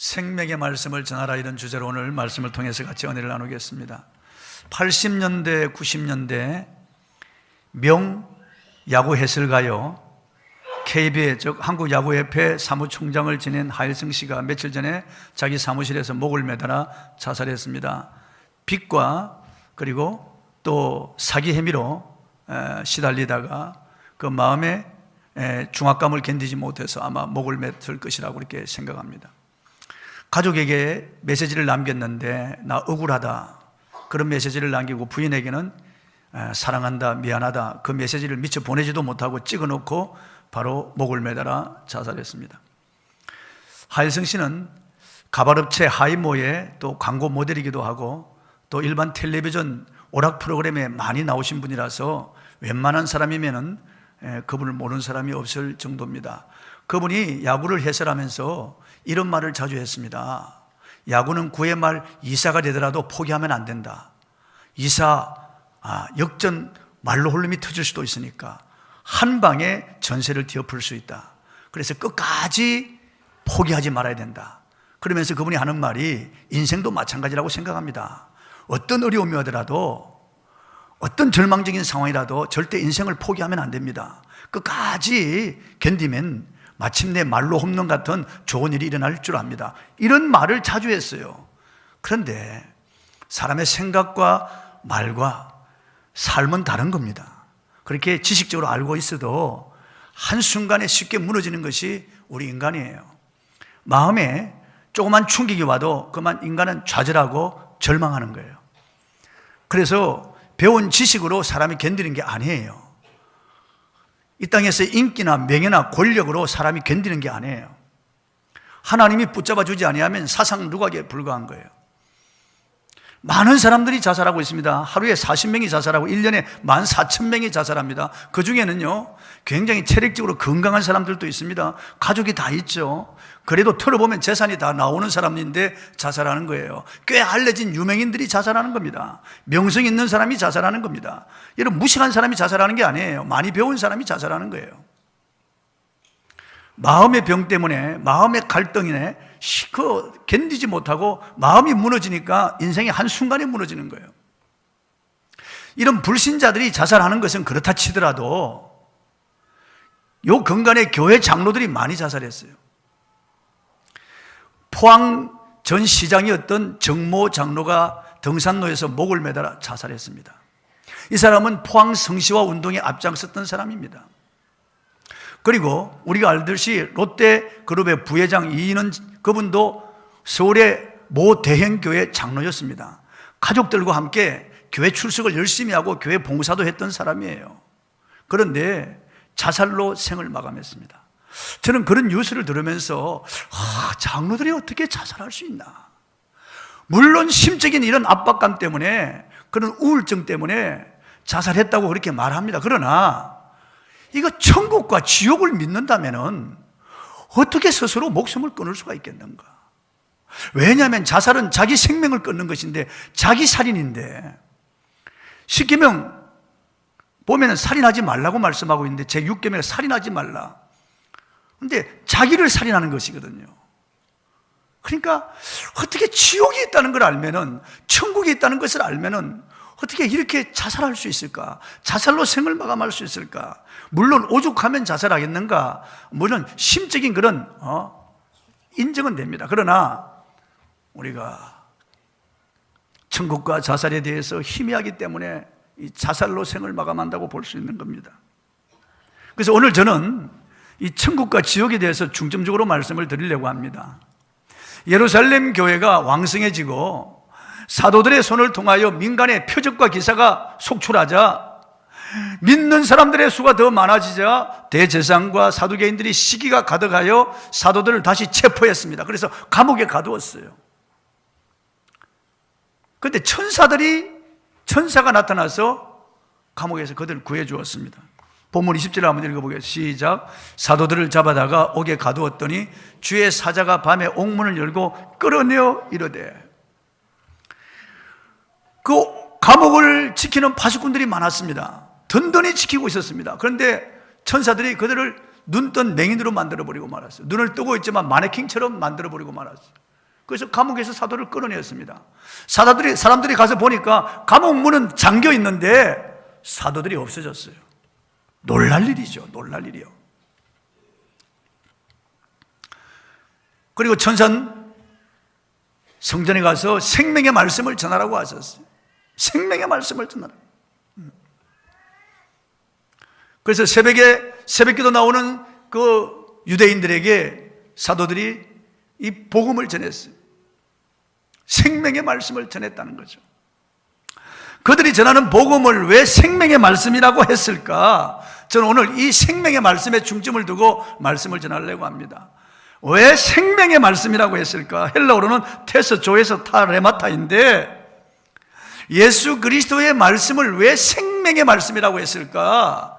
생명의 말씀을 전하라, 이런 주제로 오늘 말씀을 통해서 같이 은혜를 나누겠습니다. 80년대, 90년대 명 야구 해설가요, KBA 즉 한국야구협회 사무총장을 지낸 하일승 씨가 며칠 전에 자기 사무실에서 목을 매달아 자살했습니다. 빚과 그리고 또 사기 혐의로 시달리다가 그 마음에 중압감을 견디지 못해서 아마 목을 맸을 것이라고 이렇게 생각합니다. 가족에게 메시지를 남겼는데 나 억울하다, 그런 메시지를 남기고 부인에게는 사랑한다, 미안하다, 그 메시지를 미처 보내지도 못하고 찍어놓고 바로 목을 매달아 자살했습니다. 하일승 씨는 가발업체 하이모의 또 광고 모델이기도 하고 또 일반 텔레비전 오락 프로그램에 많이 나오신 분이라서 웬만한 사람이면은 그분을 모르는 사람이 없을 정도입니다. 그분이 야구를 해설하면서 이런 말을 자주 했습니다. 야구는 9회 말 2사가 되더라도 포기하면 안 된다. 2사 역전 말로 홀름이 터질 수도 있으니까 한 방에 전세를 뒤엎을 수 있다. 그래서 끝까지 포기하지 말아야 된다. 그러면서 그분이 하는 말이 인생도 마찬가지라고 생각합니다. 어떤 어려움이 오더라도, 어떤 절망적인 상황이라도 절대 인생을 포기하면 안 됩니다. 끝까지 견디면 마침내 말로 홈런 같은 좋은 일이 일어날 줄 압니다. 이런 말을 자주 했어요. 그런데 사람의 생각과 말과 삶은 다른 겁니다. 그렇게 지식적으로 알고 있어도 한순간에 쉽게 무너지는 것이 우리 인간이에요. 마음에 조그만 충격이 와도 그만 인간은 좌절하고 절망하는 거예요. 그래서 배운 지식으로 사람이 견디는 게 아니에요. 이 땅에서 인기나 명예나 권력으로 사람이 견디는 게 아니에요. 하나님이 붙잡아 주지 아니하면 사상 누각에 불과한 거예요. 많은 사람들이 자살하고 있습니다. 하루에 40명이 자살하고 1년에 14,000명이 자살합니다. 그 중에는요, 굉장히 체력적으로 건강한 사람들도 있습니다. 가족이 다 있죠. 그래도 털어보면 재산이 다 나오는 사람인데 자살하는 거예요. 꽤 알려진 유명인들이 자살하는 겁니다. 명성 있는 사람이 자살하는 겁니다. 이런 무식한 사람이 자살하는 게 아니에요. 많이 배운 사람이 자살하는 거예요. 마음의 병 때문에, 마음의 갈등이네, 견디지 못하고 마음이 무너지니까 인생이 한순간에 무너지는 거예요. 이런 불신자들이 자살하는 것은 그렇다 치더라도 요 근간에 교회 장로들이 많이 자살했어요. 포항 전 시장이었던 정모 장로가 등산로에서 목을 매달아 자살했습니다. 이 사람은 포항 성시화 운동에 앞장섰던 사람입니다. 그리고 우리가 알듯이 롯데그룹의 부회장 이인원, 그분도 서울의 모 대형교회 장로였습니다. 가족들과 함께 교회 출석을 열심히 하고 교회 봉사도 했던 사람이에요. 그런데 자살로 생을 마감했습니다. 저는 그런 뉴스를 들으면서 장로들이 어떻게 자살할 수 있나. 물론 심적인 이런 압박감 때문에, 그런 우울증 때문에 자살했다고 그렇게 말합니다. 그러나 이거 천국과 지옥을 믿는다면은 어떻게 스스로 목숨을 끊을 수가 있겠는가? 왜냐하면 자살은 자기 생명을 끊는 것인데, 자기 살인인데, 십계명 보면은 살인하지 말라고 말씀하고 있는데 제6계명에 살인하지 말라. 근데 자기를 살인하는 것이거든요. 그러니까 어떻게 지옥이 있다는 걸 알면은, 천국이 있다는 것을 알면은 어떻게 이렇게 자살할 수 있을까? 자살로 생을 마감할 수 있을까? 물론 오죽하면 자살하겠는가? 물론 심적인 그런 인정은 됩니다. 그러나 우리가 천국과 자살에 대해서 희미하기 때문에 이 자살로 생을 마감한다고 볼 수 있는 겁니다. 그래서 오늘 저는 이 천국과 지옥에 대해서 중점적으로 말씀을 드리려고 합니다. 예루살렘 교회가 왕성해지고 사도들의 손을 통하여 민간의 표적과 기사가 속출하자, 믿는 사람들의 수가 더 많아지자 대제사장과 사두개인들이 시기가 가득하여 사도들을 다시 체포했습니다. 그래서 감옥에 가두었어요. 그런데 천사가 나타나서 감옥에서 그들을 구해 주었습니다. 본문 20절을 한번 읽어보겠습니다. 시작. 사도들을 잡아다가 옥에 가두었더니 주의 사자가 밤에 옥문을 열고 끌어내어 이르되. 그 감옥을 지키는 파수꾼들이 많았습니다. 든든히 지키고 있었습니다. 그런데 천사들이 그들을 눈뜬 맹인으로 만들어버리고 말았어요. 눈을 뜨고 있지만 마네킹처럼 만들어버리고 말았어요. 그래서 감옥에서 사도를 끌어내었습니다. 사람들이 가서 보니까 감옥 문은 잠겨 있는데 사도들이 없어졌어요. 놀랄 일이죠. 놀랄 일이요. 그리고 천산 성전에 가서 생명의 말씀을 전하라고 하셨어요. 생명의 말씀을 전하라. 그래서 새벽기도 나오는 그 유대인들에게 사도들이 이 복음을 전했어요. 생명의 말씀을 전했다는 거죠. 그들이 전하는 복음을 왜 생명의 말씀이라고 했을까? 저는 오늘 이 생명의 말씀에 중점을 두고 말씀을 전하려고 합니다. 왜 생명의 말씀이라고 했을까? 헬라어로는 테스 조에서 타레마타인데 예수 그리스도의 말씀을 왜 생명의 말씀이라고 했을까?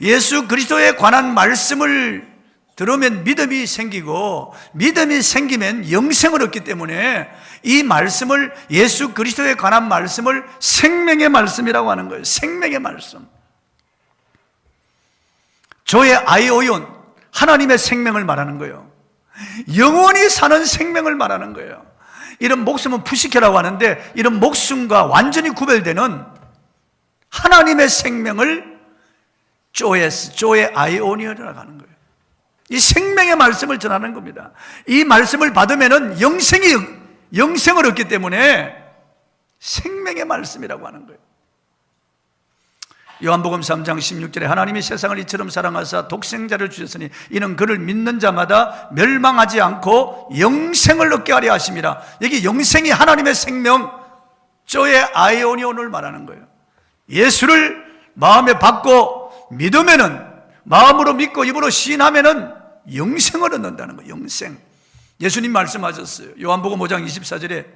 예수 그리스도에 관한 말씀을 들으면 믿음이 생기고 믿음이 생기면 영생을 얻기 때문에 이 말씀을 예수 그리스도에 관한 말씀을 생명의 말씀이라고 하는 거예요. 생명의 말씀. 조의 아이오온 하나님의 생명을 말하는 거예요. 영원히 사는 생명을 말하는 거예요. 이런 목숨은 푸시케라고 하는데 이런 목숨과 완전히 구별되는 하나님의 생명을 조의 아이오니어라고 하는 거예요. 이 생명의 말씀을 전하는 겁니다. 이 말씀을 받으면은 영생을 얻기 때문에 생명의 말씀이라고 하는 거예요. 요한복음 3장 16절에 하나님이 세상을 이처럼 사랑하사 독생자를 주셨으니 이는 그를 믿는 자마다 멸망하지 않고 영생을 얻게 하려 하심이라. 여기 영생이 하나님의 생명, 조의 아이오니온을 말하는 거예요. 예수를 마음에 받고 믿으면은, 마음으로 믿고 입으로 시인하면은 영생을 얻는다는 거예요. 영생. 예수님 말씀하셨어요. 요한복음 5장 24절에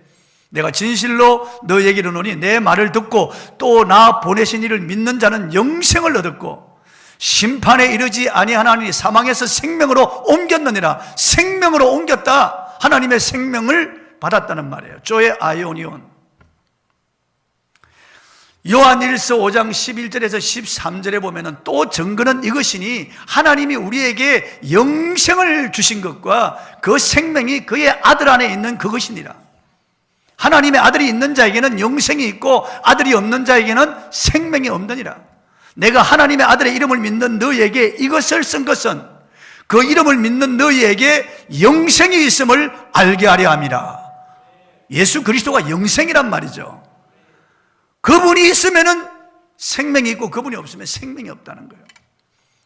내가 진실로 너에게 이르노니 내 말을 듣고 또 나 보내신 이를 믿는 자는 영생을 얻었고 심판에 이르지 아니하나니 사망에서 생명으로 옮겼느니라. 생명으로 옮겼다. 하나님의 생명을 받았다는 말이에요. 조의 아이오니온. 요한일서 5장 11절에서 13절에 보면은 또 증거는 이것이니 하나님이 우리에게 영생을 주신 것과 그 생명이 그의 아들 안에 있는 그것이니라. 하나님의 아들이 있는 자에게는 영생이 있고 아들이 없는 자에게는 생명이 없느니라. 내가 하나님의 아들의 이름을 믿는 너희에게 이것을 쓴 것은 그 이름을 믿는 너희에게 영생이 있음을 알게 하려 함이라. 예수 그리스도가 영생이란 말이죠. 그분이 있으면은 생명이 있고 그분이 없으면 생명이 없다는 거예요.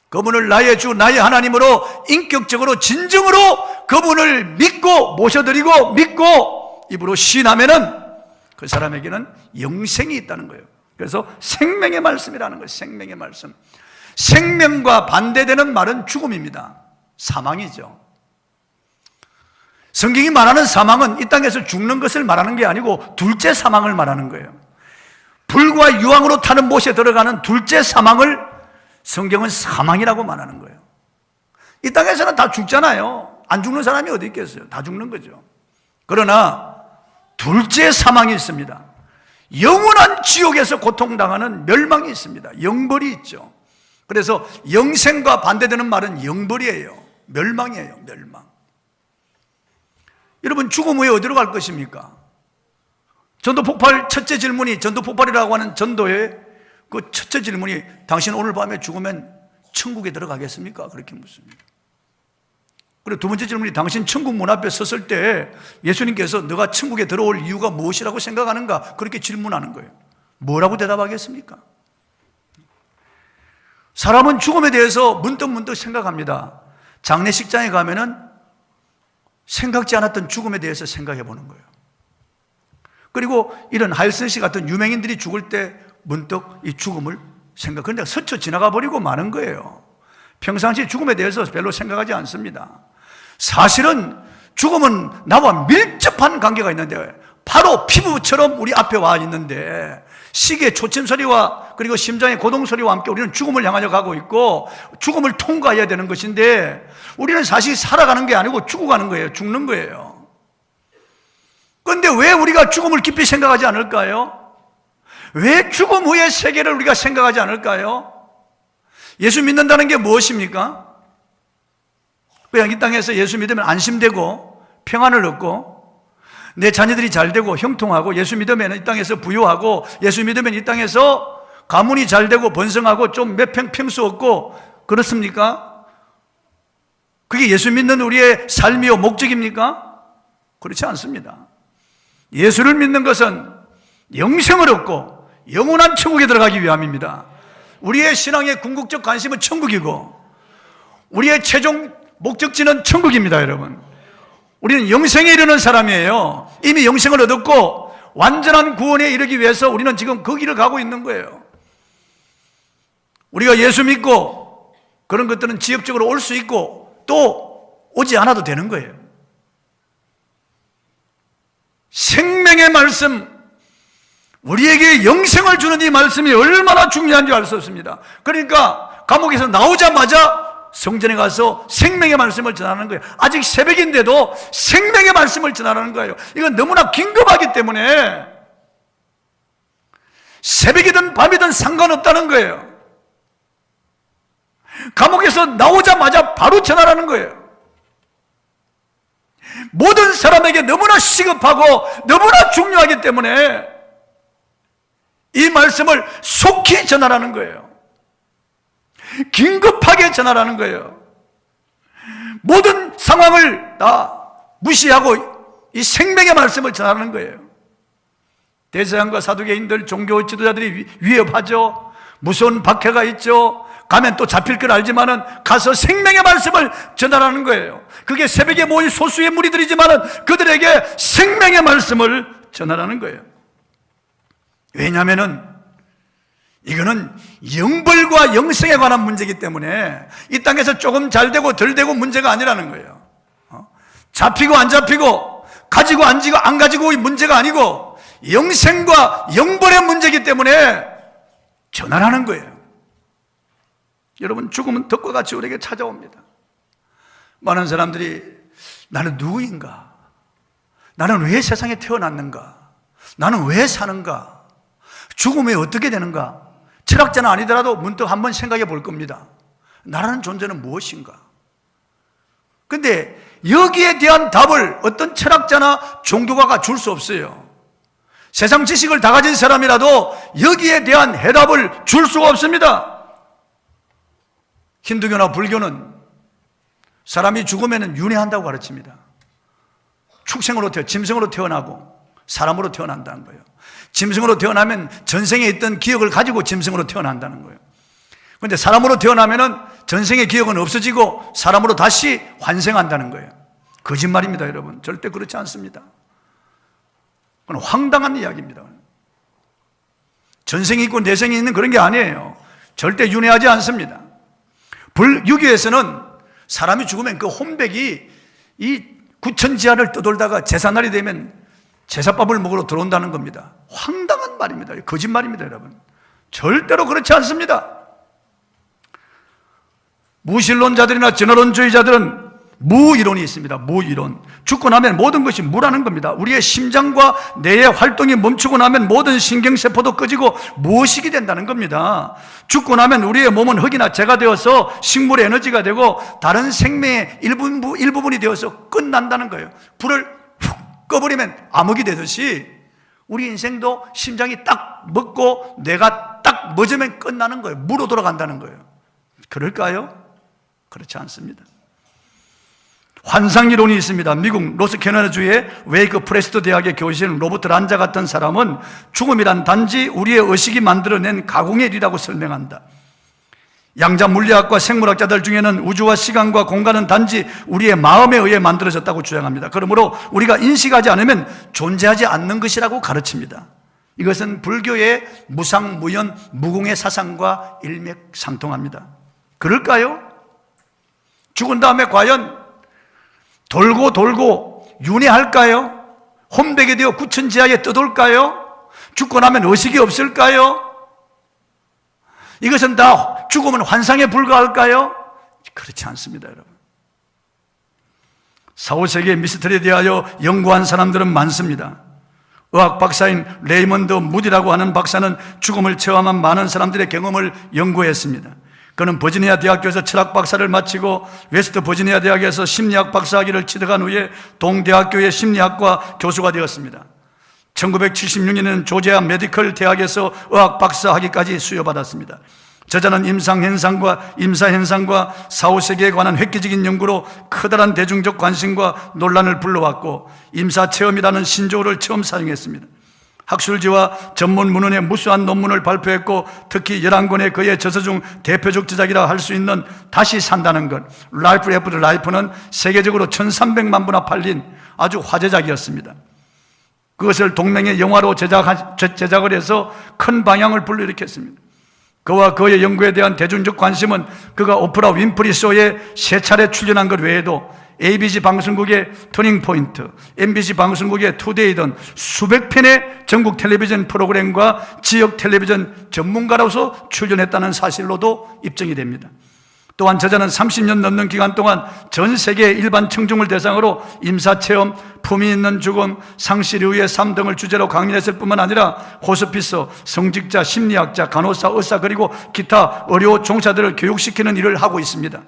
그분을 나의 주, 나의 하나님으로 인격적으로 진정으로 그분을 믿고 모셔드리고 믿고 입으로 시인하면은 그 사람에게는 영생이 있다는 거예요. 그래서 생명의 말씀이라는 거예요. 생명의 말씀. 생명과 반대되는 말은 죽음입니다. 사망이죠. 성경이 말하는 사망은 이 땅에서 죽는 것을 말하는 게 아니고 둘째 사망을 말하는 거예요. 불과 유황으로 타는 못에 들어가는 둘째 사망을 성경은 사망이라고 말하는 거예요. 이 땅에서는 다 죽잖아요. 안 죽는 사람이 어디 있겠어요? 다 죽는 거죠. 그러나 둘째 사망이 있습니다. 영원한 지옥에서 고통당하는 멸망이 있습니다. 영벌이 있죠. 그래서 영생과 반대되는 말은 영벌이에요. 멸망이에요. 멸망. 여러분, 죽음 후에 어디로 갈 것입니까? 전도 폭발 첫째 질문이, 전도 폭발이라고 하는 전도의 그 첫째 질문이 당신 오늘 밤에 죽으면 천국에 들어가겠습니까? 그렇게 묻습니다. 그리고 두 번째 질문이 당신 천국 문 앞에 섰을 때 예수님께서 너가 천국에 들어올 이유가 무엇이라고 생각하는가? 그렇게 질문하는 거예요. 뭐라고 대답하겠습니까? 사람은 죽음에 대해서 문득문득 생각합니다. 장례식장에 가면은 생각지 않았던 죽음에 대해서 생각해 보는 거예요. 그리고 이런 하일슨 씨 같은 유명인들이 죽을 때 문득 이 죽음을 그런데 스쳐 지나가 버리고 마는 거예요. 평상시 죽음에 대해서 별로 생각하지 않습니다. 사실은 죽음은 나와 밀접한 관계가 있는데 바로 피부처럼 우리 앞에 와 있는데 시계의 초침 소리와 그리고 심장의 고동 소리와 함께 우리는 죽음을 향하여 가고 있고 죽음을 통과해야 되는 것인데 우리는 사실 살아가는 게 아니고 죽어가는 거예요. 죽는 거예요. 그런데 왜 우리가 죽음을 깊이 생각하지 않을까요? 왜 죽음 후의 세계를 우리가 생각하지 않을까요? 예수 믿는다는 게 무엇입니까? 그냥 이 땅에서 예수 믿으면 안심되고 평안을 얻고 내 자녀들이 잘 되고 형통하고 예수 믿으면 이 땅에서 부유하고 예수 믿으면 이 땅에서 가문이 잘 되고 번성하고 좀 몇 평수 얻고 그렇습니까? 그게 예수 믿는 우리의 삶이요 목적입니까? 그렇지 않습니다. 예수를 믿는 것은 영생을 얻고 영원한 천국에 들어가기 위함입니다. 우리의 신앙의 궁극적 관심은 천국이고 우리의 최종 목적지는 천국입니다. 여러분, 우리는 영생에 이르는 사람이에요. 이미 영생을 얻었고 완전한 구원에 이르기 위해서 우리는 지금 그 길을 가고 있는 거예요. 우리가 예수 믿고 그런 것들은 지역적으로 올 수 있고 또 오지 않아도 되는 거예요. 생명의 말씀, 우리에게 영생을 주는 이 말씀이 얼마나 중요한지 알 수 없습니다. 그러니까 감옥에서 나오자마자 성전에 가서 생명의 말씀을 전하는 거예요. 아직 새벽인데도 생명의 말씀을 전하는 거예요. 이건 너무나 긴급하기 때문에 새벽이든 밤이든 상관없다는 거예요. 감옥에서 나오자마자 바로 전하라는 거예요. 모든 사람에게 너무나 시급하고 너무나 중요하기 때문에 이 말씀을 속히 전하라는 거예요. 긴급하게 전하라는 거예요. 모든 상황을 다 무시하고 이 생명의 말씀을 전하는 거예요. 대제사장과 사두개인들, 종교 지도자들이 위협하죠. 무서운 박해가 있죠. 가면 또 잡힐 걸 알지만은 가서 생명의 말씀을 전하라는 거예요. 그게 새벽에 모인 소수의 무리들이지만은 그들에게 생명의 말씀을 전하라는 거예요. 왜냐하면은 이거는 영벌과 영생에 관한 문제이기 때문에 이 땅에서 조금 잘 되고 덜 되고 문제가 아니라는 거예요. 잡히고 안 잡히고 가지고 안 가지고 이 문제가 아니고 영생과 영벌의 문제이기 때문에 전하라는 거예요. 여러분, 죽음은 덕과 같이 우리에게 찾아옵니다. 많은 사람들이 나는 누구인가? 나는 왜 세상에 태어났는가? 나는 왜 사는가? 죽음에 어떻게 되는가? 철학자는 아니더라도 문득 한번 생각해 볼 겁니다. 나라는 존재는 무엇인가? 근데 여기에 대한 답을 어떤 철학자나 종교가가 줄 수 없어요. 세상 지식을 다 가진 사람이라도 여기에 대한 해답을 줄 수가 없습니다. 힌두교나 불교는 사람이 죽으면 윤회한다고 가르칩니다. 축생으로 짐승으로 태어나고 사람으로 태어난다는 거예요. 짐승으로 태어나면 전생에 있던 기억을 가지고 짐승으로 태어난다는 거예요. 그런데 사람으로 태어나면 전생의 기억은 없어지고 사람으로 다시 환생한다는 거예요. 거짓말입니다, 여러분. 절대 그렇지 않습니다. 그건 황당한 이야기입니다. 전생이 있고 내생이 있는 그런 게 아니에요. 절대 윤회하지 않습니다. 불유교에서는 사람이 죽으면 그 혼백이 이 구천지하를 떠돌다가 제삿날이 되면 제사밥을 먹으러 들어온다는 겁니다. 황당한 말입니다. 거짓말입니다, 여러분. 절대로 그렇지 않습니다. 무신론자들이나 진화론주의자들은 무이론이 있습니다. 무이론. 죽고 나면 모든 것이 무라는 겁니다. 우리의 심장과 뇌의 활동이 멈추고 나면 모든 신경세포도 꺼지고 무의식이 된다는 겁니다. 죽고 나면 우리의 몸은 흙이나 재가 되어서 식물의 에너지가 되고 다른 생명의 일부분이 되어서 끝난다는 거예요. 불을 훅 꺼버리면 암흑이 되듯이 우리 인생도 심장이 딱 먹고 뇌가 딱 멎으면 끝나는 거예요. 무로 돌아간다는 거예요. 그럴까요? 그렇지 않습니다. 환상이론이 있습니다. 미국 노스캐롤라주의 웨이크 프레스트 대학의 교수인 로버트 란자 같은 사람은 죽음이란 단지 우리의 의식이 만들어낸 가공의 일이라고 설명한다. 양자 물리학과 생물학자들 중에는 우주와 시간과 공간은 단지 우리의 마음에 의해 만들어졌다고 주장합니다. 그러므로 우리가 인식하지 않으면 존재하지 않는 것이라고 가르칩니다. 이것은 불교의 무상무연 무공의 사상과 일맥상통합니다. 그럴까요? 죽은 다음에 과연 돌고 윤회할까요? 혼백이 되어 구천지하에 떠돌까요? 죽고 나면 의식이 없을까요? 이것은 다 죽으면 환상에 불과할까요? 그렇지 않습니다, 여러분. 4, 5세기의 미스터리에 대하여 연구한 사람들은 많습니다. 의학 박사인 레이먼드 무디라고 하는 박사는 죽음을 체험한 많은 사람들의 경험을 연구했습니다. 그는 버지니아 대학교에서 철학 박사를 마치고 웨스트 버지니아 대학에서 심리학 박사학위를 취득한 후에 동대학교의 심리학과 교수가 되었습니다. 1976년에는 조지아 메디컬 대학에서 의학 박사학위까지 수여받았습니다. 저자는 임사현상과 사후세계에 관한 획기적인 연구로 커다란 대중적 관심과 논란을 불러왔고 임사체험이라는 신조어를 처음 사용했습니다. 학술지와 전문 문헌의 무수한 논문을 발표했고 특히 11권의 그의 저서 중 대표적 저작이라 할 수 있는 다시 산다는 것, Life After Life는 세계적으로 1300만 부나 팔린 아주 화제작이었습니다. 그것을 동명의 영화로 제작을 해서 큰 방향을 불러일으켰습니다. 그와 그의 연구에 대한 대중적 관심은 그가 오프라 윈프리 쇼에 3차례 출연한 것 외에도 ABC 방송국의 터닝포인트, MBC 방송국의 투데이 등 수백 편의 전국 텔레비전 프로그램과 지역 텔레비전 전문가로서 출연했다는 사실로도 입증이 됩니다. 또한 저자는 30년 넘는 기간 동안 전 세계 일반 청중을 대상으로 임사체험, 품위 있는 죽음, 상실 이후의 삶 등을 주제로 강연했을 뿐만 아니라 호스피스, 성직자, 심리학자, 간호사, 의사 그리고 기타 의료 종사들을 교육시키는 일을 하고 있습니다.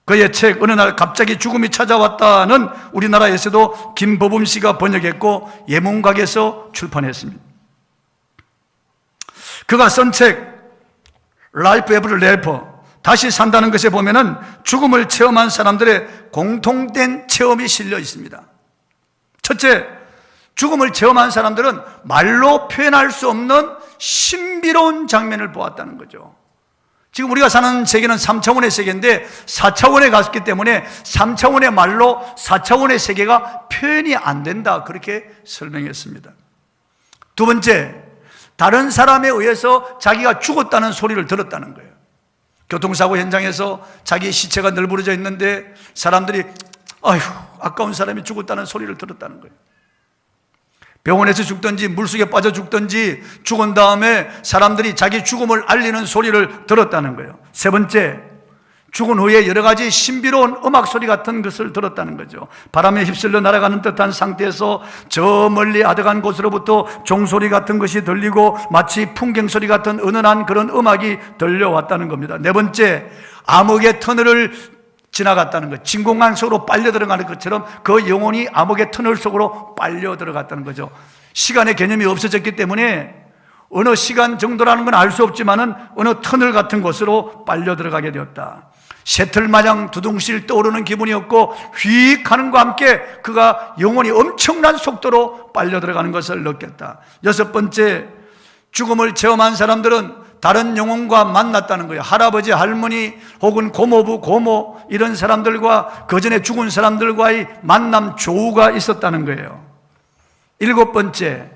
그의 책 어느 날 갑자기 죽음이 찾아왔다는 우리나라에서도 김보범 씨가 번역했고 예문각에서 출판했습니다. 그가 쓴 책 Life After Life, 다시 산다는 것에 보면은 죽음을 체험한 사람들의 공통된 체험이 실려 있습니다. 첫째, 죽음을 체험한 사람들은 말로 표현할 수 없는 신비로운 장면을 보았다는 거죠. 지금 우리가 사는 세계는 3차원의 세계인데 4차원에 갔기 때문에 3차원의 말로 4차원의 세계가 표현이 안 된다, 그렇게 설명했습니다. 두 번째, 다른 사람에 의해서 자기가 죽었다는 소리를 들었다는 거예요. 교통사고 현장에서 자기 시체가 널브러져 있는데 사람들이 아휴 아까운 사람이 죽었다는 소리를 들었다는 거예요. 병원에서 죽든지 물속에 빠져 죽든지 죽은 다음에 사람들이 자기 죽음을 알리는 소리를 들었다는 거예요. 세 번째, 죽은 후에 여러 가지 신비로운 음악 소리 같은 것을 들었다는 거죠. 바람에 휩쓸려 날아가는 듯한 상태에서 저 멀리 아득한 곳으로부터 종소리 같은 것이 들리고 마치 풍경 소리 같은 은은한 그런 음악이 들려왔다는 겁니다. 네 번째, 암흑의 터널을 지나갔다는 것, 진공관 속으로 빨려 들어가는 것처럼 그 영혼이 암흑의 터널 속으로 빨려 들어갔다는 거죠. 시간의 개념이 없어졌기 때문에 어느 시간 정도라는 건 알 수 없지만은 어느 터널 같은 곳으로 빨려 들어가게 되었다. 셔틀 마냥 두둥실 떠오르는 기분이었고 휙 하는 것과 함께 그가 영혼이 엄청난 속도로 빨려 들어가는 것을 느꼈다. 여섯 번째, 죽음을 체험한 사람들은 다른 영혼과 만났다는 거예요. 할아버지, 할머니 혹은 고모부, 고모 이런 사람들과 그 전에 죽은 사람들과의 만남 조우가 있었다는 거예요. 일곱 번째,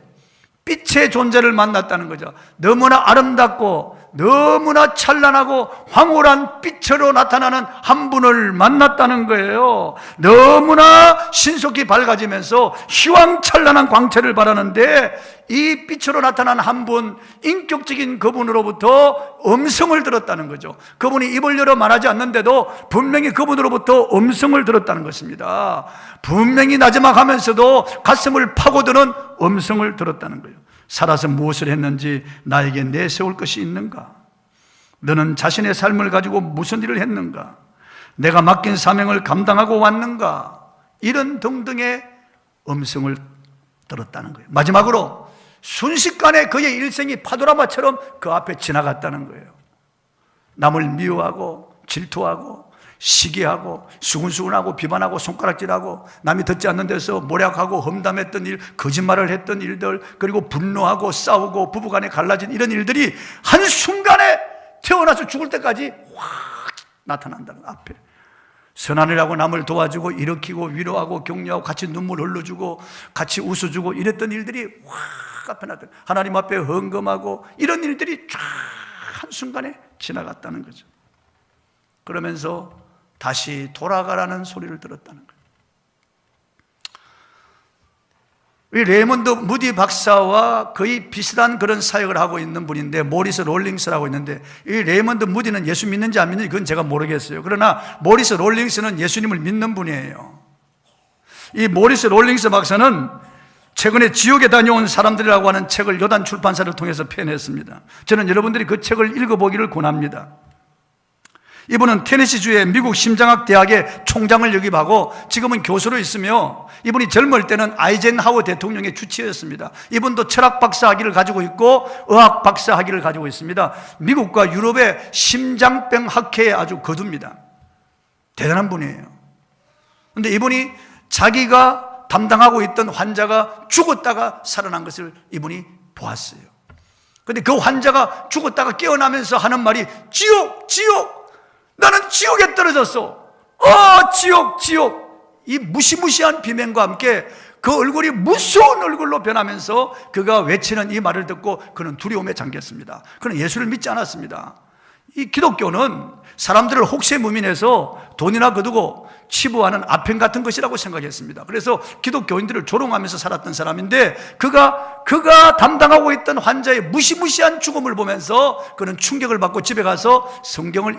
빛의 존재를 만났다는 거죠. 너무나 아름답고 너무나 찬란하고 황홀한 빛으로 나타나는 한 분을 만났다는 거예요. 너무나 신속히 밝아지면서 희왕찬란한 광채를 발하는데 이 빛으로 나타난 한 분, 인격적인 그분으로부터 음성을 들었다는 거죠. 그분이 입을 열어 말하지 않는데도 분명히 그분으로부터 음성을 들었다는 것입니다. 분명히 나지막하면서도 가슴을 파고드는 음성을 들었다는 거예요. 살아서 무엇을 했는지 나에게 내세울 것이 있는가? 너는 자신의 삶을 가지고 무슨 일을 했는가? 내가 맡긴 사명을 감당하고 왔는가? 이런 등등의 음성을 들었다는 거예요. 마지막으로 순식간에 그의 일생이 파도라마처럼 그 앞에 지나갔다는 거예요. 남을 미워하고 질투하고 시기하고 수근수근하고 비판하고 손가락질하고 남이 듣지 않는 데서 모략하고 험담했던 일, 거짓말을 했던 일들, 그리고 분노하고 싸우고 부부간에 갈라진 이런 일들이 한순간에 태어나서 죽을 때까지 확 나타난다는 거예요. 앞에 선한 일하고 남을 도와주고 일으키고 위로하고 격려하고 같이 눈물 흘려주고 같이 웃어주고 이랬던 일들이 확 앞에 나타나, 하나님 앞에 헌금하고 이런 일들이 쫙 한순간에 지나갔다는 거죠. 그러면서 다시 돌아가라는 소리를 들었다는 거예요. 이 레이먼드 무디 박사와 거의 비슷한 그런 사역을 하고 있는 분인데, 모리스 롤링스라고 있는데, 이 레이먼드 무디는 예수 믿는지 안 믿는지 그건 제가 모르겠어요. 그러나 모리스 롤링스는 예수님을 믿는 분이에요. 이 모리스 롤링스 박사는 최근에 지옥에 다녀온 사람들이라고 하는 책을 요단 출판사를 통해서 표현했습니다. 저는 여러분들이 그 책을 읽어보기를 권합니다. 이분은 테네시주의 미국 심장학 대학의 총장을 역임하고 지금은 교수로 있으며, 이분이 젊을 때는 아이젠하워 대통령의 주치의였습니다. 이분도 철학 박사 학위를 가지고 있고 의학 박사 학위를 가지고 있습니다. 미국과 유럽의 심장병 학회에 아주 거두입니다. 대단한 분이에요. 그런데 이분이 자기가 담당하고 있던 환자가 죽었다가 살아난 것을 이분이 보았어요. 그런데 그 환자가 죽었다가 깨어나면서 하는 말이 지옥, 지옥, 나는 지옥에 떨어졌어. 지옥, 지옥. 이 무시무시한 비명과 함께 그 얼굴이 무서운 얼굴로 변하면서 그가 외치는 이 말을 듣고 그는 두려움에 잠겼습니다. 그는 예수를 믿지 않았습니다. 이 기독교는 사람들을 혹세무민해서 돈이나 거두고 치부하는 아편 같은 것이라고 생각했습니다. 그래서 기독교인들을 조롱하면서 살았던 사람인데 그가 담당하고 있던 환자의 무시무시한 죽음을 보면서 그는 충격을 받고 집에 가서 성경을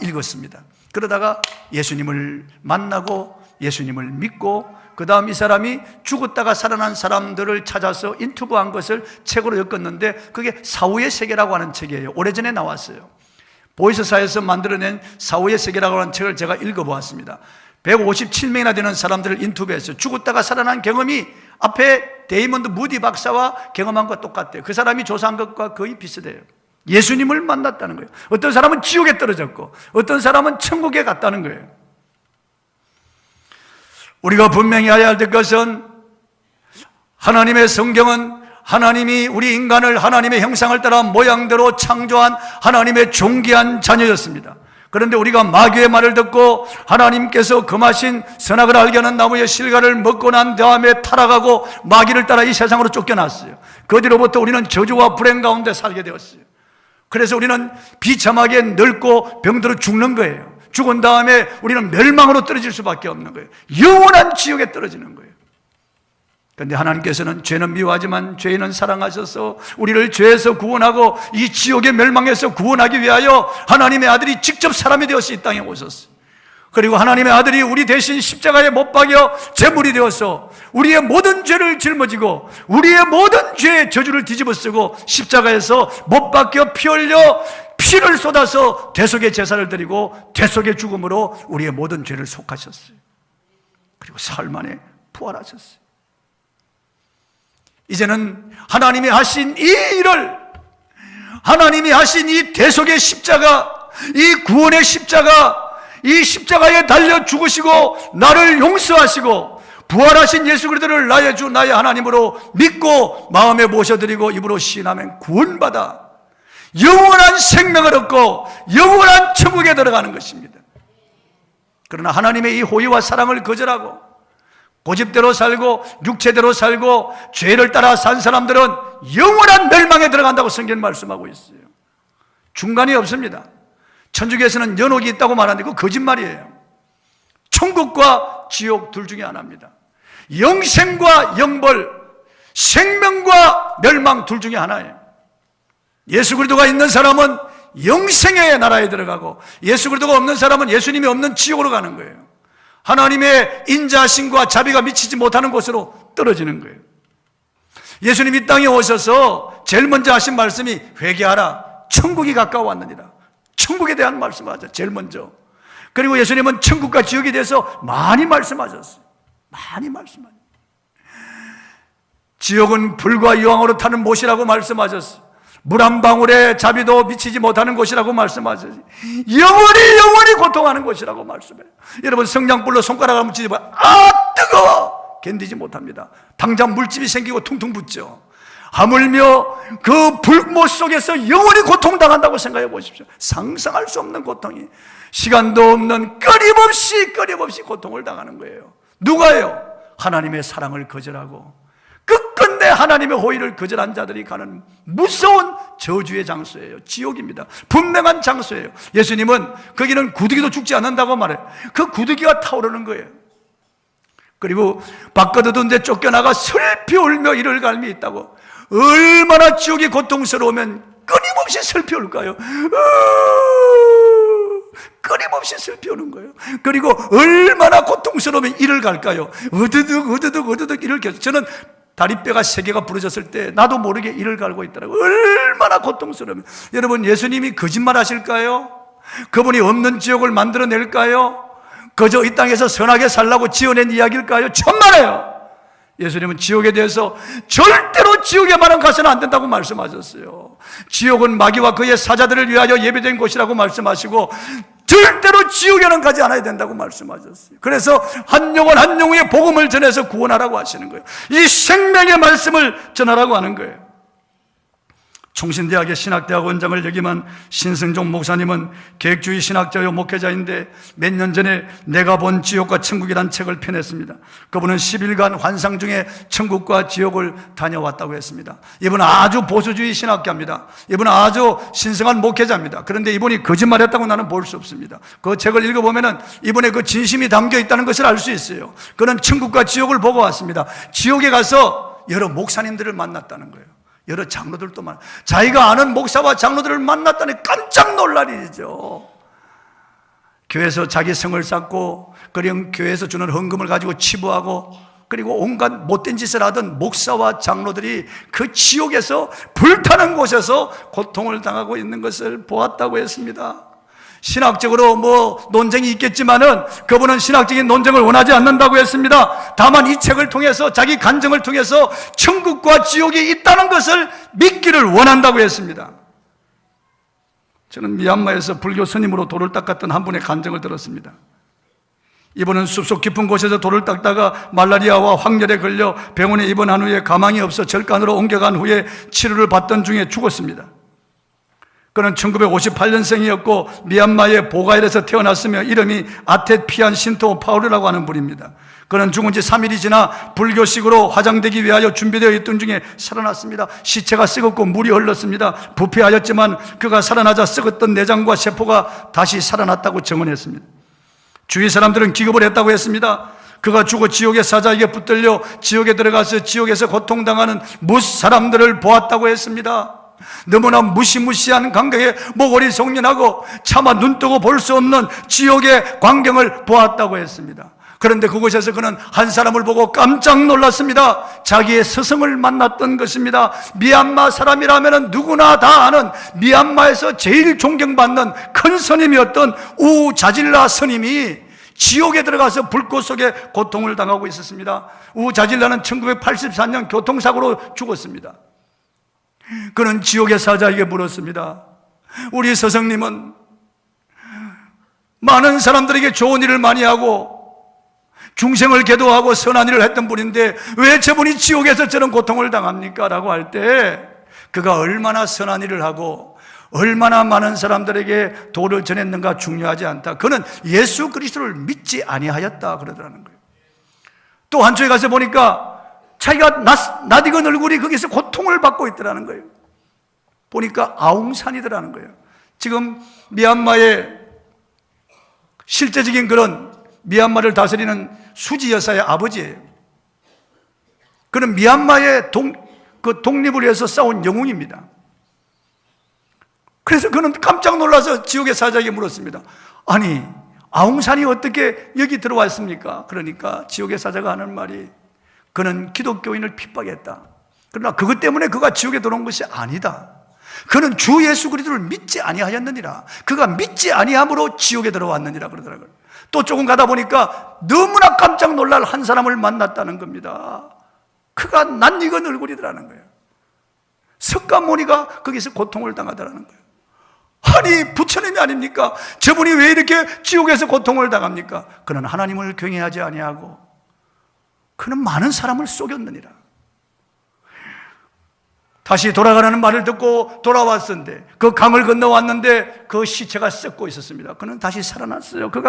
읽었습니다. 그러다가 예수님을 만나고 예수님을 믿고, 그 다음 이 사람이 죽었다가 살아난 사람들을 찾아서 인터뷰한 것을 책으로 엮었는데 그게 사후의 세계라고 하는 책이에요. 오래전에 나왔어요. 보이스사에서 만들어낸 사후의 세계라고 하는 책을 제가 읽어보았습니다. 157명이나 되는 사람들을 인터뷰했어요. 죽었다가 살아난 경험이 앞에 데이먼드 무디 박사와 경험한 것과 똑같대요. 그 사람이 조사한 것과 거의 비슷해요. 예수님을 만났다는 거예요. 어떤 사람은 지옥에 떨어졌고 어떤 사람은 천국에 갔다는 거예요. 우리가 분명히 알아야 될 것은 하나님의 성경은 하나님이 우리 인간을 하나님의 형상을 따라 모양대로 창조한 하나님의 존귀한 자녀였습니다. 그런데 우리가 마귀의 말을 듣고 하나님께서 금하신 선악을 알게 하는 나무의 실과를 먹고 난 다음에 타락하고 마귀를 따라 이 세상으로 쫓겨났어요. 그 뒤로부터 우리는 저주와 불행 가운데 살게 되었어요. 그래서 우리는 비참하게 늙고 병들어 죽는 거예요. 죽은 다음에 우리는 멸망으로 떨어질 수밖에 없는 거예요. 영원한 지옥에 떨어지는 거예요. 그런데 하나님께서는 죄는 미워하지만 죄인은 사랑하셔서 우리를 죄에서 구원하고 이 지옥의 멸망에서 구원하기 위하여 하나님의 아들이 직접 사람이 되어서 이 땅에 오셨어요. 그리고 하나님의 아들이 우리 대신 십자가에 못 박여 제물이 되어서 우리의 모든 죄를 짊어지고 우리의 모든 죄의 저주를 뒤집어쓰고 십자가에서 못 박혀 피 흘려 피를 쏟아서 대속의 제사를 드리고 대속의 죽음으로 우리의 모든 죄를 속하셨어요. 그리고 사흘 만에 부활하셨어요. 이제는 하나님이 하신 이 일을, 하나님이 하신 이 대속의 십자가, 이 구원의 십자가, 이 십자가에 달려 죽으시고 나를 용서하시고 부활하신 예수 그리스도를 나의 주 나의 하나님으로 믿고 마음에 모셔드리고 입으로 시인하면 구원받아 영원한 생명을 얻고 영원한 천국에 들어가는 것입니다. 그러나 하나님의 이 호의와 사랑을 거절하고 고집대로 살고 육체대로 살고 죄를 따라 산 사람들은 영원한 멸망에 들어간다고 성경은 말씀하고 있어요. 중간이 없습니다. 천주교에서는 연옥이 있다고 말하는데 그거 거짓말이에요. 천국과 지옥 둘 중에 하나입니다. 영생과 영벌, 생명과 멸망 둘 중에 하나예요. 예수 그리스도가 있는 사람은 영생의 나라에 들어가고 예수 그리스도가 없는 사람은 예수님이 없는 지옥으로 가는 거예요. 하나님의 인자하심과 자비가 미치지 못하는 곳으로 떨어지는 거예요. 예수님이 이 땅에 오셔서 제일 먼저 하신 말씀이 회개하라, 천국이 가까워왔느니라. 천국에 대한 말씀을 하죠, 제일 먼저. 그리고 예수님은 천국과 지옥에 대해서 많이 말씀하셨어요. 많이 말씀하셨어요. 지옥은 불과 여왕으로 타는 못이라고 말씀하셨어요. 물 한 방울에 자비도 미치지 못하는 곳이라고 말씀하셨어요. 영원히 고통하는 곳이라고 말씀해요. 여러분 성냥불로 손가락을 한번 찢어봐, 뜨거워! 견디지 못합니다. 당장 물집이 생기고 퉁퉁 붓죠. 하물며 그 불못 속에서 영원히 고통당한다고 생각해 보십시오. 상상할 수 없는 고통이, 시간도 없는 끊임없이 고통을 당하는 거예요. 누가요? 하나님의 사랑을 거절하고 끝끝내 하나님의 호의를 거절한 자들이 가는 무서운 저주의 장소예요. 지옥입니다. 분명한 장소예요. 예수님은 거기는 구더기도 죽지 않는다고 말해요. 그 구더기가 타오르는 거예요. 그리고 바깥어둔 데 쫓겨나가 슬피 울며 이를 갈미 있다고. 얼마나 지옥이 고통스러우면 끊임없이 슬피 울까요? 끊임없이 슬피 우는 거예요. 그리고 얼마나 고통스러우면 이를 갈까요? 어드득 이를 계속. 저는 다리뼈가 3개가 부러졌을 때 나도 모르게 이를 갈고 있더라고요. 얼마나 고통스러우면. 여러분, 예수님이 거짓말 하실까요? 그분이 없는 지옥을 만들어낼까요? 그저 이 땅에서 선하게 살라고 지어낸 이야기일까요? 천만에요. 예수님은 지옥에 대해서 절대로 지옥에만은 가서는 안 된다고 말씀하셨어요. 지옥은 마귀와 그의 사자들을 위하여 예배된 곳이라고 말씀하시고 절대로 지옥에는 가지 않아야 된다고 말씀하셨어요. 그래서 한 영혼 한 영혼의 복음을 전해서 구원하라고 하시는 거예요. 이 생명의 말씀을 전하라고 하는 거예요. 총신대학의 신학대학 원장을 역임한 신승종 목사님은 계획주의 신학자요 목회자인데 몇 년 전에 내가 본 지옥과 천국이라는 책을 펴냈습니다. 그분은 10일간 환상 중에 천국과 지옥을 다녀왔다고 했습니다. 이분은 아주 보수주의 신학자입니다. 이분은 아주 신성한 목회자입니다. 그런데 이분이 거짓말했다고 나는 볼 수 없습니다. 그 책을 읽어보면 이분의 그 진심이 담겨 있다는 것을 알 수 있어요. 그는 천국과 지옥을 보고 왔습니다. 지옥에 가서 여러 목사님들을 만났다는 거예요. 여러 장로들도 많아. 자기가 아는 목사와 장로들을 만났다니 깜짝 놀랄 일이죠. 교회에서 자기 성을 쌓고 그리고 교회에서 주는 헌금을 가지고 치부하고 그리고 온갖 못된 짓을 하던 목사와 장로들이 그 지옥에서 불타는 곳에서 고통을 당하고 있는 것을 보았다고 했습니다. 신학적으로 논쟁이 있겠지만은 그분은 신학적인 논쟁을 원하지 않는다고 했습니다. 다만 이 책을 통해서 자기 간증을 통해서 천국과 지옥이 있다는 것을 믿기를 원한다고 했습니다. 저는 미얀마에서 불교 스님으로 돌을 닦았던 한 분의 간증을 들었습니다. 이분은 숲속 깊은 곳에서 돌을 닦다가 말라리아와 황열에 걸려 병원에 입원한 후에 가망이 없어 절간으로 옮겨간 후에 치료를 받던 중에 죽었습니다. 그는 1958년생이었고 미얀마의 보가일에서 태어났으며 이름이 아테피안 신토 파울이라고 하는 분입니다. 그는 죽은 지 3일이 지나 불교식으로 화장되기 위하여 준비되어 있던 중에 살아났습니다. 시체가 썩었고 물이 흘렀습니다. 부패하였지만 그가 살아나자 썩었던 내장과 세포가 다시 살아났다고 증언했습니다. 주위 사람들은 기겁을 했다고 했습니다. 그가 죽어 지옥의 사자에게 붙들려 지옥에 들어가서 지옥에서 고통당하는 무사람들을 보았다고 했습니다. 너무나 무시무시한 광경에 목걸이 송년하고 차마 눈뜨고 볼 수 없는 지옥의 광경을 보았다고 했습니다. 그런데 그곳에서 그는 한 사람을 보고 깜짝 놀랐습니다. 자기의 스승을 만났던 것입니다. 미얀마 사람이라면 누구나 다 아는 미얀마에서 제일 존경받는 큰 스님이었던 우자질라 스님이 지옥에 들어가서 불꽃 속에 고통을 당하고 있었습니다. 우자질라는 1984년 교통사고로 죽었습니다. 그는 지옥의 사자에게 물었습니다. 우리 스승님은 많은 사람들에게 좋은 일을 많이 하고 중생을 계도하고 선한 일을 했던 분인데 왜 저분이 지옥에서 저런 고통을 당합니까? 라고 할 때 그가 얼마나 선한 일을 하고 얼마나 많은 사람들에게 도를 전했는가 중요하지 않다. 그는 예수 그리스도를 믿지 아니하였다 그러더라는 거예요. 또 한쪽에 가서 보니까 자기가 낯익은 얼굴이 거기서 고통을 받고 있더라는 거예요. 보니까 아웅산이더라는 거예요. 지금 미얀마의 실제적인 그런 미얀마를 다스리는 수지 여사의 아버지예요. 그는 미얀마의 독립을 위해서 싸운 영웅입니다. 그래서 그는 깜짝 놀라서 지옥의 사자에게 물었습니다. 아니, 아웅산이 어떻게 여기 들어왔습니까? 그러니까 지옥의 사자가 하는 말이 그는 기독교인을 핍박했다. 그러나 그것 때문에 그가 지옥에 들어온 것이 아니다. 그는 주 예수 그리스도를 믿지 아니하였느니라. 그가 믿지 아니함으로 지옥에 들어왔느니라 그러더라고요. 또 조금 가다 보니까 너무나 깜짝 놀랄 한 사람을 만났다는 겁니다. 그가 낯익은 얼굴이더라는 거예요. 석가모니가 거기서 고통을 당하더라는 거예요. 아니, 부처님이 아닙니까? 저분이 왜 이렇게 지옥에서 고통을 당합니까? 그는 하나님을 경외하지 아니하고 그는 많은 사람을 속였느니라. 다시 돌아가라는 말을 듣고 돌아왔었는데 그 강을 건너왔는데 그 시체가 썩고 있었습니다. 그는 다시 살아났어요. 그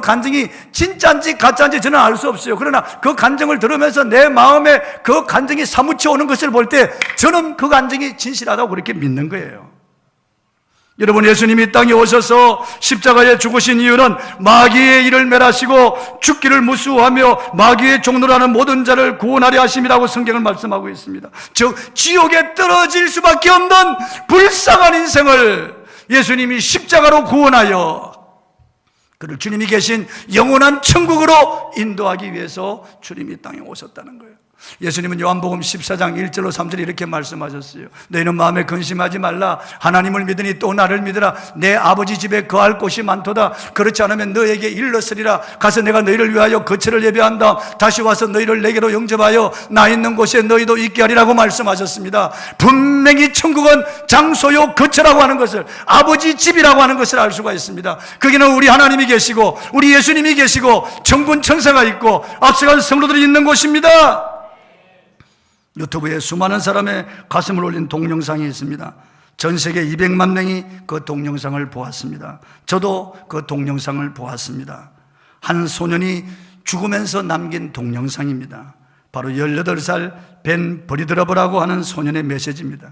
간증이 진짜인지 가짜인지 저는 알 수 없어요. 그러나 그 간증을 들으면서 내 마음에 그 간증이 사무쳐 오는 것을 볼 때 저는 그 간증이 진실하다고 그렇게 믿는 거예요. 여러분, 예수님이 땅에 오셔서 십자가에 죽으신 이유는 마귀의 일을 멸하시고 죽기를 무수하며 마귀의 종로로 하는 모든 자를 구원하려 하심이라고 성경을 말씀하고 있습니다. 즉 지옥에 떨어질 수밖에 없는 불쌍한 인생을 예수님이 십자가로 구원하여 그를 주님이 계신 영원한 천국으로 인도하기 위해서 주님이 땅에 오셨다는 거예요. 예수님은 요한복음 14장 1절로 3절에 이렇게 말씀하셨어요. 너희는 마음에 근심하지 말라. 하나님을 믿으니 또 나를 믿으라. 내 아버지 집에 거할 곳이 많도다. 그렇지 않으면 너에게 일렀으리라. 가서 내가 너희를 위하여 거처를 예배한다. 다시 와서 너희를 내게로 영접하여 나 있는 곳에 너희도 있게 하리라고 말씀하셨습니다. 분명히 천국은 장소요 거처라고 하는 것을, 아버지 집이라고 하는 것을 알 수가 있습니다. 거기는 우리 하나님이 계시고 우리 예수님이 계시고 천군 천사가 있고 앞서간 성도들이 있는 곳입니다. 유튜브에 수많은 사람의 가슴을 올린 동영상이 있습니다. 전 세계 200만 명이 그 동영상을 보았습니다. 저도 그 동영상을 보았습니다. 한 소년이 죽으면서 남긴 동영상입니다. 바로 18살 벤 브리드러버라고 하는 소년의 메시지입니다.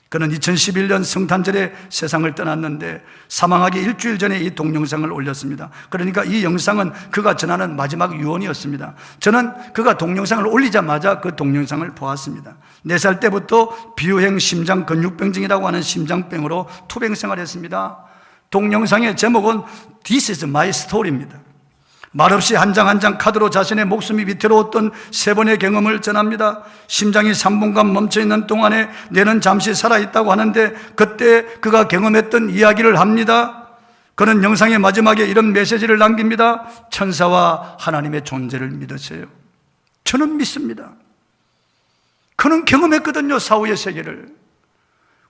그는 2011년 성탄절에 세상을 떠났는데 사망하기 일주일 전에 이 동영상을 올렸습니다. 그러니까 이 영상은 그가 전하는 마지막 유언이었습니다. 저는 그가 동영상을 올리자마자 그 동영상을 보았습니다. 4살 때부터 비유행 심장 근육병증이라고 하는 심장병으로 투병 생활했습니다. 동영상의 제목은 This is my story입니다. 말없이 한 장 한 장 카드로 자신의 목숨이 위태로웠던 3번의 경험을 전합니다. 심장이 3분간 멈춰있는 동안에 뇌는 잠시 살아있다고 하는데 그때 그가 경험했던 이야기를 합니다. 그는 영상의 마지막에 이런 메시지를 남깁니다. 천사와 하나님의 존재를 믿으세요. 저는 믿습니다. 그는 경험했거든요, 사후의 세계를.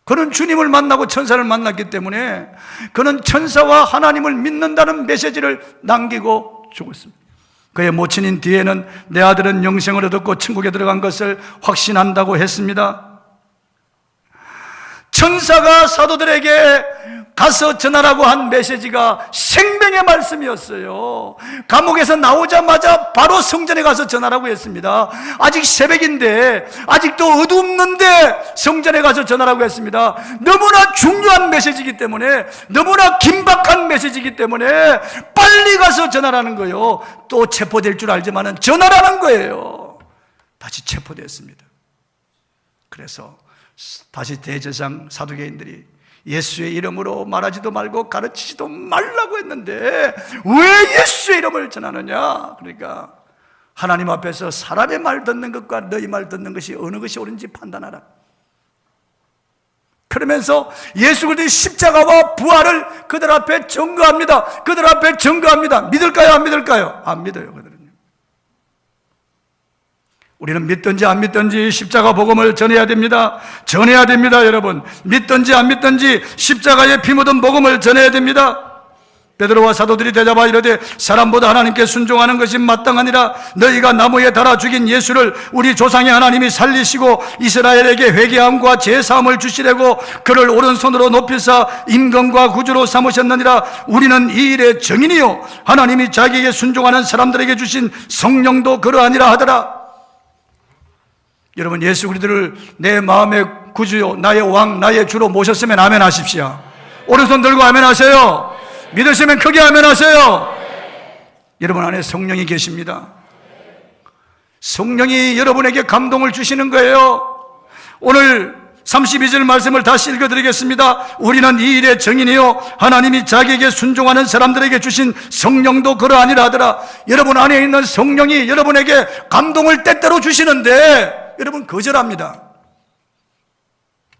그는 주님을 만나고 천사를 만났기 때문에 그는 천사와 하나님을 믿는다는 메시지를 남기고 죽었습니다. 그의 모친인 뒤에는 내 아들은 영생을 얻었고 천국에 들어간 것을 확신한다고 했습니다. 천사가 사도들에게 가서 전하라고 한 메시지가 생명의 말씀이었어요. 감옥에서 나오자마자 바로 성전에 가서 전하라고 했습니다. 아직 새벽인데, 아직도 어둡는데 성전에 가서 전하라고 했습니다. 너무나 중요한 메시지이기 때문에, 너무나 긴박한 메시지이기 때문에 빨리 가서 전하라는 거예요. 또 체포될 줄 알지만은 전하라는 거예요. 다시 체포됐습니다. 그래서 다시 대제사장 사두개인들이 예수의 이름으로 말하지도 말고 가르치지도 말라고 했는데 왜 예수의 이름을 전하느냐? 그러니까 하나님 앞에서 사람의 말 듣는 것과 너희 말 듣는 것이 어느 것이 옳은지 판단하라. 그러면서 예수 그리스도의 십자가와 부활을 그들 앞에 증거합니다. 그들 앞에 증거합니다. 믿을까요? 안 믿을까요? 안 믿어요, 그들은요. 우리는 믿든지 안 믿든지 십자가 복음을 전해야 됩니다. 전해야 됩니다, 여러분. 믿든지 안 믿든지 십자가에 피 묻은 복음을 전해야 됩니다. 베드로와 사도들이 대답하여 이르되 사람보다 하나님께 순종하는 것이 마땅하니라. 너희가 나무에 달아 죽인 예수를 우리 조상의 하나님이 살리시고 이스라엘에게 회개함과 제사함을 주시려고 그를 오른손으로 높이사 임금과 구주로 삼으셨느니라. 우리는 이 일의 증인이요 하나님이 자기에게 순종하는 사람들에게 주신 성령도 그러하니라 하더라. 여러분, 예수 그리스도를 내 마음의 구주요 나의 왕 나의 주로 모셨으면 아멘 하십시오. 오른손 들고 아멘 하세요. 믿으시면 크게 아멘 하세요. 여러분 안에 성령이 계십니다. 성령이 여러분에게 감동을 주시는 거예요. 오늘 32절 말씀을 다시 읽어드리겠습니다. 우리는 이 일의 증인이요 하나님이 자기에게 순종하는 사람들에게 주신 성령도 그러하니라 하더라. 여러분 안에 있는 성령이 여러분에게 감동을 때때로 주시는데 여러분 거절합니다.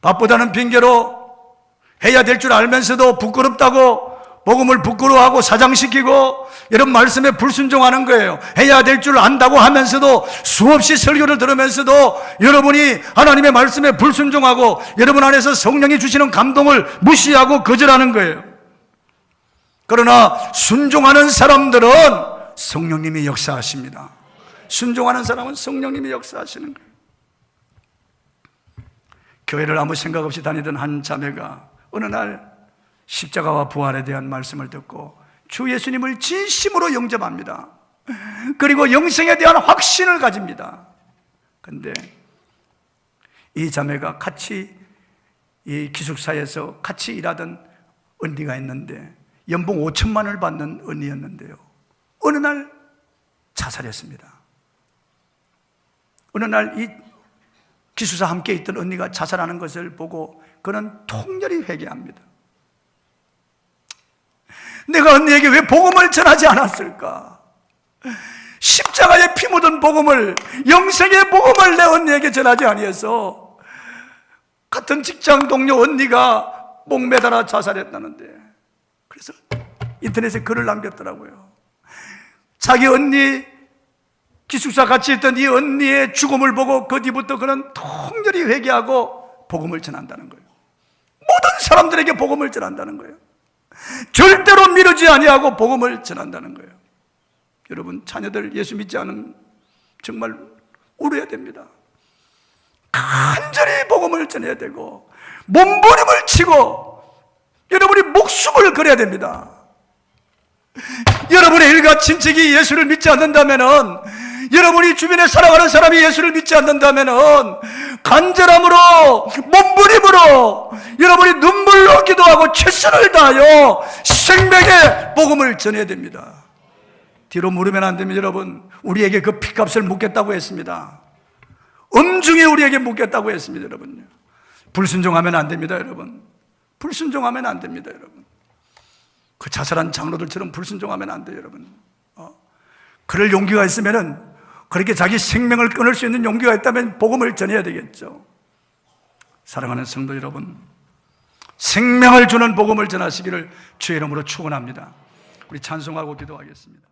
바쁘다는 핑계로 해야 될 줄 알면서도 부끄럽다고 복음을 부끄러워하고 사장시키고 여러분 말씀에 불순종하는 거예요. 해야 될 줄 안다고 하면서도 수없이 설교를 들으면서도 여러분이 하나님의 말씀에 불순종하고 여러분 안에서 성령이 주시는 감동을 무시하고 거절하는 거예요. 그러나 순종하는 사람들은 성령님이 역사하십니다. 순종하는 사람은 성령님이 역사하시는 거예요. 교회를 아무 생각 없이 다니던 한 자매가 어느 날 십자가와 부활에 대한 말씀을 듣고 주 예수님을 진심으로 영접합니다. 그리고 영생에 대한 확신을 가집니다. 그런데 이 자매가 같이 이 기숙사에서 같이 일하던 언니가 있는데 연봉 5천만 원을 받는 언니였는데요, 어느 날 자살했습니다. 어느 날 이 기숙사 함께 있던 언니가 자살하는 것을 보고 그는 통렬히 회개합니다. 내가 언니에게 왜 복음을 전하지 않았을까? 십자가에 피 묻은 복음을, 영생의 복음을 내 언니에게 전하지 아니해서 같은 직장 동료 언니가 목매달아 자살했다는데, 그래서 인터넷에 글을 남겼더라고요. 자기 언니, 기숙사 같이 있던 이 언니의 죽음을 보고 그 뒤부터 그는 통렬히 회개하고 복음을 전한다는 거예요. 모든 사람들에게 복음을 전한다는 거예요. 절대로 미루지 아니하고 복음을 전한다는 거예요. 여러분, 자녀들 예수 믿지 않으면 정말 울어야 됩니다. 간절히 복음을 전해야 되고 몸부림을 치고 여러분이 목숨을 걸어야 됩니다. 여러분의 일가 친척이 예수를 믿지 않는다면은, 여러분이 주변에 살아가는 사람이 예수를 믿지 않는다면은 간절함으로, 몸부림으로, 여러분이 눈물로 기도하고 최선을 다하여 생명의 복음을 전해야 됩니다. 뒤로 물으면 안 됩니다. 여러분, 우리에게 그 핏값을 묻겠다고 했습니다. 엄중히 우리에게 묻겠다고 했습니다. 여러분, 불순종하면 안 됩니다. 여러분, 불순종하면 안 됩니다. 여러분, 그 자살한 장로들처럼 불순종하면 안 돼요. 여러분, 그럴 용기가 있으면은, 그렇게 자기 생명을 끊을 수 있는 용기가 있다면 복음을 전해야 되겠죠. 사랑하는 성도 여러분, 생명을 주는 복음을 전하시기를 주의 이름으로 축원합니다. 우리 찬송하고 기도하겠습니다.